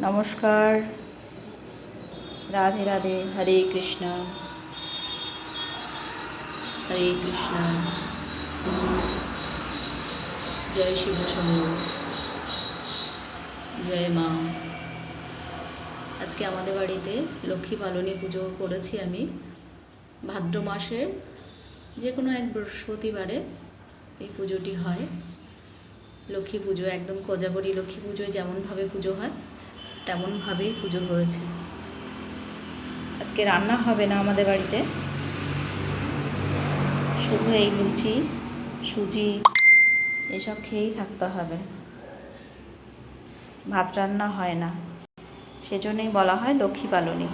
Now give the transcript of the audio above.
নমস্কার, রাধে রাধে, হরে কৃষ্ণ হরে কৃষ্ণ, জয় শিব শম্ভু, জয় মা। আজকে আমাদের বাড়িতে লক্ষ্মী পালনী পুজো করেছি আমি। ভাদ্র মাসের যে কোনো এক বৃহস্পতিবারে এই পুজোটি হয়। লক্ষ্মী পুজো একদম কোজাগরী লক্ষ্মী পুজোয় যেমনভাবে পুজো হয় তেমনভাবেই পুজো হয়েছে। আজকে রান্না হবে না আমাদের বাড়িতে, শুধু এই লুচি সুজি এসব খেয়েই থাকতে হবে, ভাত রান্না হয় না। সেজন্যই বলা হয় লক্ষ্মী পালনী।